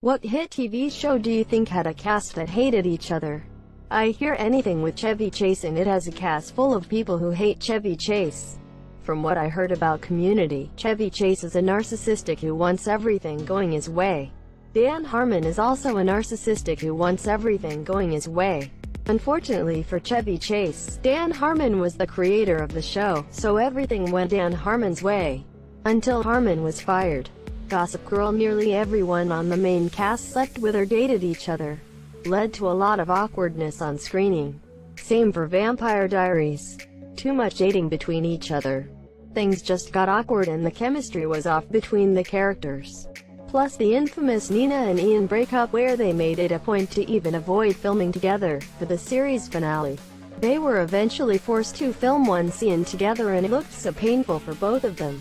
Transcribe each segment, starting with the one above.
What hit TV show do you think had a cast that hated each other? I hear anything with Chevy Chase and it has a cast full of people who hate Chevy Chase. From what I heard about Community, Chevy Chase is a narcissistic who wants everything going his way. Dan Harmon is also a narcissistic who wants everything going his way. Unfortunately for Chevy Chase, Dan Harmon was the creator of the show, so everything went Dan Harmon's way. Until Harmon was fired. Gossip Girl: nearly everyone on the main cast slept with or dated each other. Led to a lot of awkwardness on screening. Same for Vampire Diaries. Too much dating between each other. Things just got awkward and the chemistry was off between the characters. Plus the infamous Nina and Ian breakup where they made it a point to even avoid filming together for the series finale. They were eventually forced to film one scene together and it looked so painful for both of them.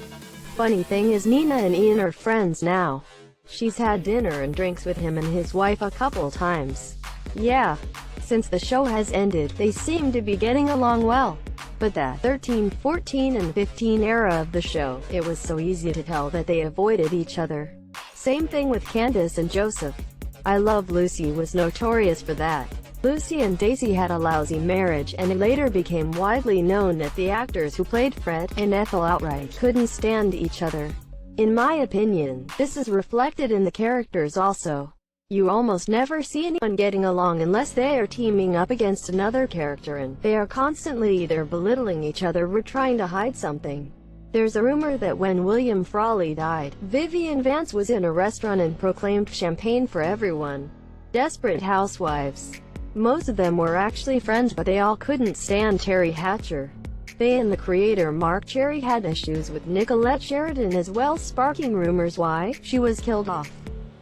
Funny thing is Nina and Ian are friends now. She's had dinner and drinks with him and his wife a couple times. Yeah. Since the show has ended, they seem to be getting along well. But that 13, 14 and 15 era of the show, it was so easy to tell that they avoided each other. Same thing with Candace and Joseph. I Love Lucy was notorious for that. Lucy and Daisy had a lousy marriage and it later became widely known that the actors who played Fred and Ethel outright couldn't stand each other. In my opinion, this is reflected in the characters also. You almost never see anyone getting along unless they are teaming up against another character and they are constantly either belittling each other or trying to hide something. There's a rumor that when William Frawley died, Vivian Vance was in a restaurant and proclaimed champagne for everyone. Desperate Housewives. Most of them were actually friends but they all couldn't stand Terry Hatcher. They and the creator Mark Cherry had issues with Nicolette Sheridan as well, sparking rumors why she was killed off.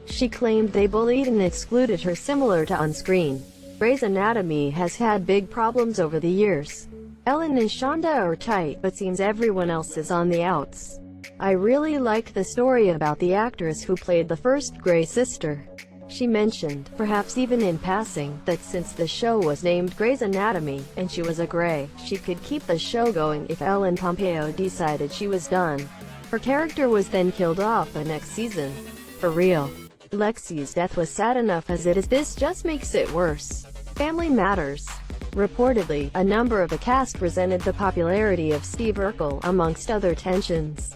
She claimed they bullied and excluded her, similar to on-screen. Grey's Anatomy has had big problems over the years. Ellen and Shonda are tight but seems everyone else is on the outs. I really liked the story about the actress who played the first Grey sister. She mentioned, perhaps even in passing, that since the show was named Grey's Anatomy, and she was a Grey, she could keep the show going if Ellen Pompeo decided she was done. Her character was then killed off the next season. For real. Lexi's death was sad enough as it is, this just makes it worse. Family Matters. Reportedly, a number of the cast resented the popularity of Steve Urkel, amongst other tensions.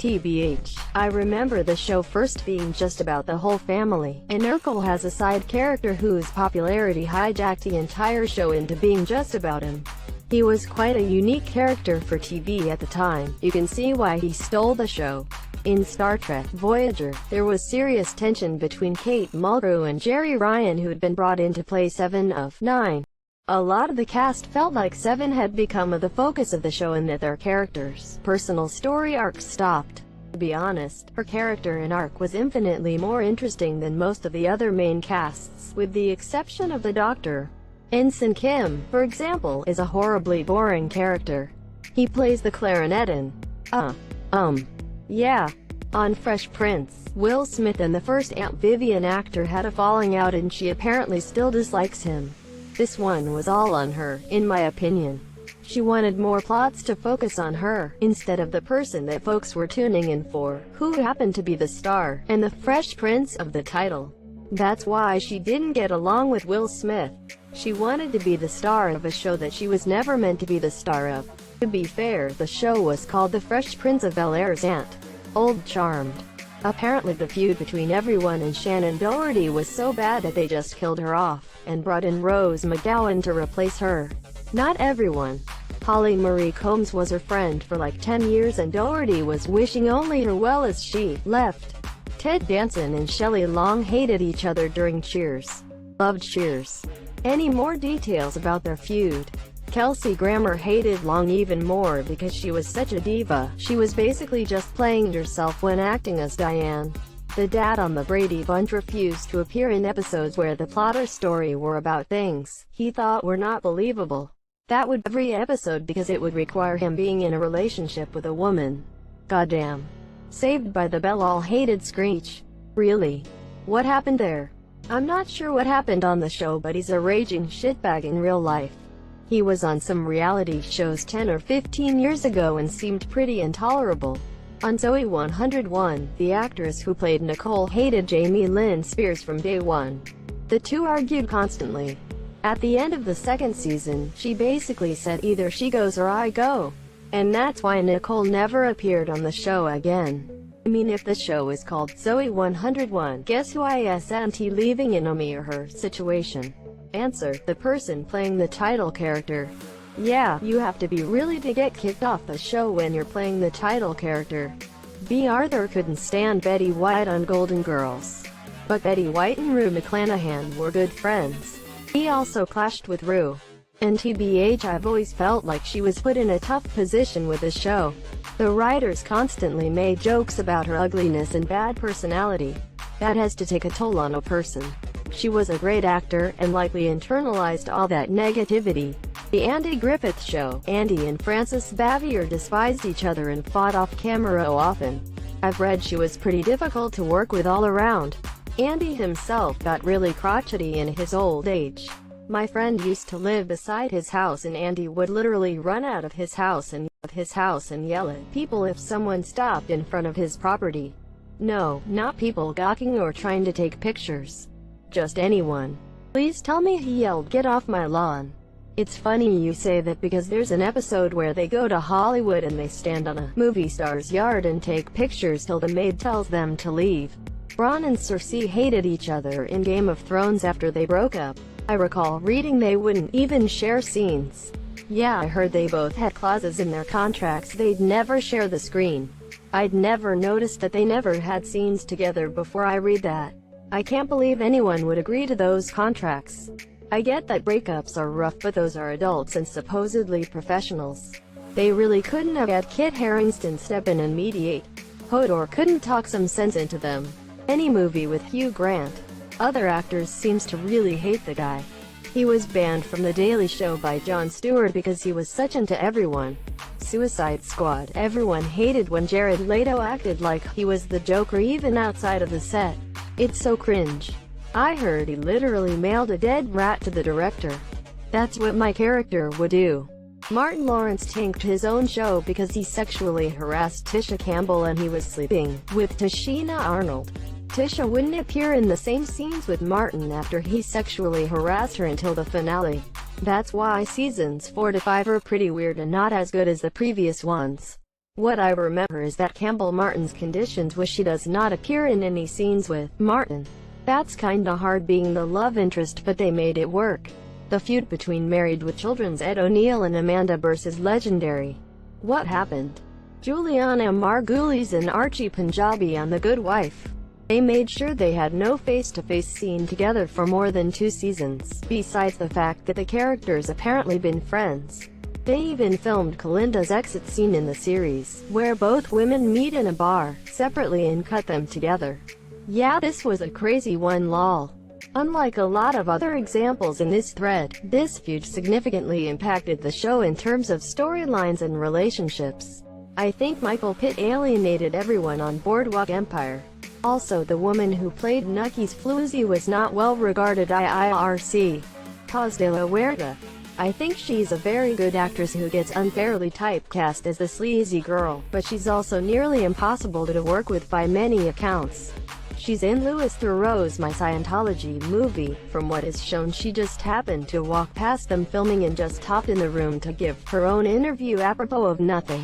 TBH, I remember the show first being just about the whole family, and Urkel has a side character whose popularity hijacked the entire show into being just about him. He was quite a unique character for TV at the time. You can see why he stole the show. In Star Trek Voyager, there was serious tension between Kate Mulgrew and Jerry Ryan, who had been brought in to play Seven of Nine. A lot of the cast felt like Seven had become the focus of the show and that their characters' personal story arcs stopped. To be honest, her character and arc was infinitely more interesting than most of the other main casts, with the exception of the Doctor. Ensign Kim, for example, is a horribly boring character. He plays the clarinet in yeah. On Fresh Prince, Will Smith and the first Aunt Vivian actor had a falling out and she apparently still dislikes him. This one was all on her, in my opinion. She wanted more plots to focus on her, instead of the person that folks were tuning in for, who happened to be the star, and the Fresh Prince of the title. That's why she didn't get along with Will Smith. She wanted to be the star of a show that she was never meant to be the star of. To be fair, the show was called The Fresh Prince of Bel-Air's Aunt. Old Charmed. Apparently the feud between everyone and Shannon Doherty was so bad that they just killed her off, and brought in Rose McGowan to replace her. Not everyone. Holly Marie Combs was her friend for like 10 years and Doherty was wishing only her well as she left. Ted Danson and Shelley Long hated each other during Cheers. Loved Cheers. Any more details about their feud? Kelsey Grammer hated Long even more because she was such a diva. She was basically just playing herself when acting as Diane. The dad on the Brady Bunch refused to appear in episodes where the plot or story were about things he thought were not believable. That would be every episode because it would require him being in a relationship with a woman. Goddamn. Saved by the Bell all hated Screech. Really? What happened there? I'm not sure what happened on the show, but he's a raging shitbag in real life. He was on some reality shows 10 or 15 years ago and seemed pretty intolerable. On Zoey 101, the actress who played Nicole hated Jamie Lynn Spears from day one. The two argued constantly. At the end of the second season, she basically said either she goes or I go. And that's why Nicole never appeared on the show again. I mean, if the show is called Zoey 101, guess who isn't leaving in a me or her situation? Answer: the person playing the title character. Yeah, you have to be really to get kicked off the show when you're playing the title character. B. Arthur couldn't stand Betty White on Golden Girls. But Betty White and Rue McClanahan were good friends. He also clashed with Rue. And TBH, I've always felt like she was put in a tough position with the show. The writers constantly made jokes about her ugliness and bad personality. That has to take a toll on a person. She was a great actor, and likely internalized all that negativity. The Andy Griffith Show, Andy and Frances Bavier despised each other and fought off camera often. I've read she was pretty difficult to work with all around. Andy himself got really crotchety in his old age. My friend used to live beside his house, and Andy would literally run out of his house and yell at people if someone stopped in front of his property. No, not people gawking or trying to take pictures. Just anyone. Please tell me he yelled, "Get off my lawn." It's funny you say that because there's an episode where they go to Hollywood and they stand on a movie star's yard and take pictures till the maid tells them to leave. Bronn and Cersei hated each other in Game of Thrones after they broke up. I recall reading they wouldn't even share scenes. Yeah, I heard they both had clauses in their contracts they'd never share the screen. I'd never noticed that they never had scenes together before I read that. I can't believe anyone would agree to those contracts. I get that breakups are rough, but those are adults and supposedly professionals. They really couldn't have had Kit Harington step in and mediate. Hodor couldn't talk some sense into them. Any movie with Hugh Grant. Other actors seems to really hate the guy. He was banned from The Daily Show by Jon Stewart because he was such into everyone. Suicide Squad. Everyone hated when Jared Leto acted like he was the Joker even outside of the set. It's so cringe. I heard he literally mailed a dead rat to the director. That's what my character would do. Martin Lawrence tanked his own show because he sexually harassed Tisha Campbell and he was sleeping with Tashina Arnold. Tisha wouldn't appear in the same scenes with Martin after he sexually harassed her until the finale. That's why seasons 4 to 5 are pretty weird and not as good as the previous ones. What I remember is that Campbell Martin's conditions was she does not appear in any scenes with Martin. That's kinda hard being the love interest, but they made it work. The feud between Married with Children's Ed O'Neill and Amanda Burse is legendary. What happened? Juliana Margulies and Archie Punjabi on The Good Wife. They made sure they had no face-to-face scene together for more than 2 seasons, besides the fact that the characters apparently been friends. They even filmed Kalinda's exit scene in the series, where both women meet in a bar, separately, and cut them together. Yeah, this was a crazy one, lol. Unlike a lot of other examples in this thread, this feud significantly impacted the show in terms of storylines and relationships. I think Michael Pitt alienated everyone on Boardwalk Empire. Also, the woman who played Nucky's floozy was not well regarded IRC. Paz de la Huerta. I think she's a very good actress who gets unfairly typecast as the sleazy girl, but she's also nearly impossible to work with by many accounts. She's in Louis Theroux's My Scientology movie. From what is shown, she just happened to walk past them filming and just hopped in the room to give her own interview apropos of nothing.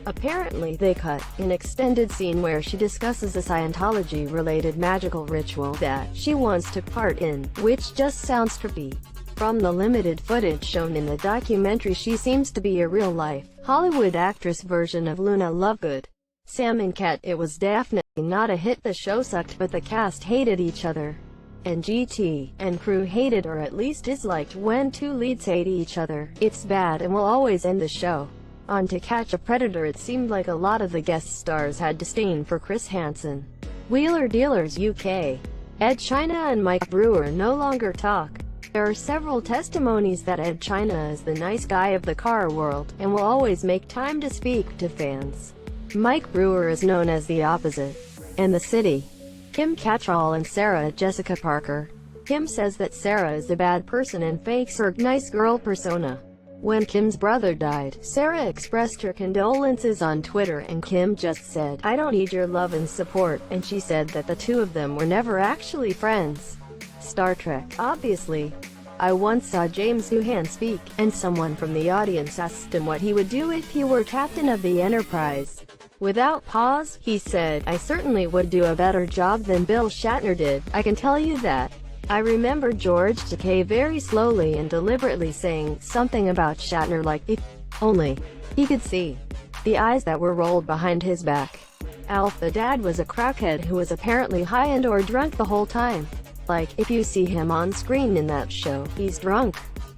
Apparently, they cut an extended scene where she discusses a Scientology-related magical ritual that she wants to part in, which just sounds trippy. From the limited footage shown in the documentary, she seems to be a real-life, Hollywood actress version of Luna Lovegood. Sam and Kat. It was definitely not a hit. The show sucked, but the cast hated each other. And GT and crew hated, or at least disliked, when 2 leads hate each other. It's bad and will always end the show. On To Catch a Predator, it seemed like a lot of the guest stars had disdain for Chris Hansen. Wheeler Dealers UK. Ed China and Mike Brewer no longer talk. There are several testimonies that Ed China is the nice guy of the car world, and will always make time to speak to fans. Mike Brewer is known as the opposite. And The City. Kim Cattrall and Sarah Jessica Parker. Kim says that Sarah is a bad person and fakes her nice girl persona. When Kim's brother died, Sarah expressed her condolences on Twitter and Kim just said, "I don't need your love and support," and she said that the two of them were never actually friends. Star Trek, obviously. I once saw James Doohan speak, and someone from the audience asked him what he would do if he were captain of the Enterprise. Without pause, he said, "I certainly would do a better job than Bill Shatner did, I can tell you that." I remember George Takei very slowly and deliberately saying something about Shatner like, if only he could see the eyes that were rolled behind his back. Alf the dad was a crackhead who was apparently high and or drunk the whole time. Like, if you see him on screen in that show, he's drunk.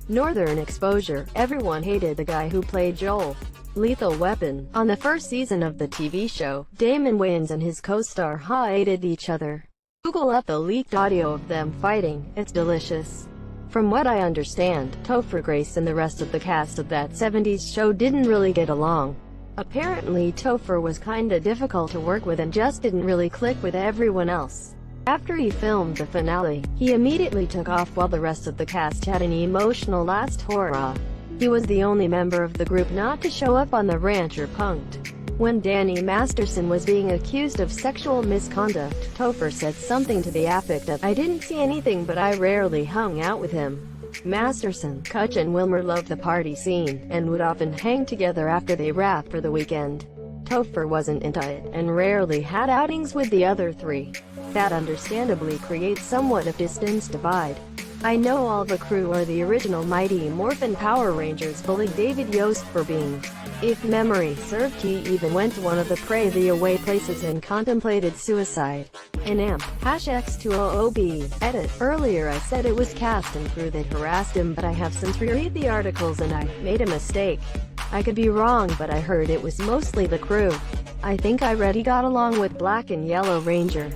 Northern Exposure, everyone hated the guy who played Joel. Lethal Weapon, on the first season of the TV show, Damon Wayans and his co-star hated each other. Google up the leaked audio of them fighting, it's delicious. From what I understand, Topher Grace and the rest of the cast of that 70s show didn't really get along. Apparently Topher was kinda difficult to work with and just didn't really click with everyone else. After he filmed the finale, he immediately took off while the rest of the cast had an emotional last hurrah. He was the only member of the group not to show up on the ranch or punked. When Danny Masterson was being accused of sexual misconduct, Topher said something to the effect of, "I didn't see anything but I rarely hung out with him." Masterson, Kutch and Wilmer loved the party scene, and would often hang together after they wrapped for the weekend. Topher wasn't into it, and rarely had outings with the other three. That understandably creates somewhat of distance divide. I know all the crew are the original Mighty Morphin Power Rangers bullied David Yost for being. If memory served, he even went to one of the Pray the Away places and contemplated suicide. An amp, #X200B, edit. Earlier I said it was cast and crew that harassed him, but I have since reread the articles and I made a mistake. I could be wrong, but I heard it was mostly the crew. I think I read he got along with Black and Yellow Ranger.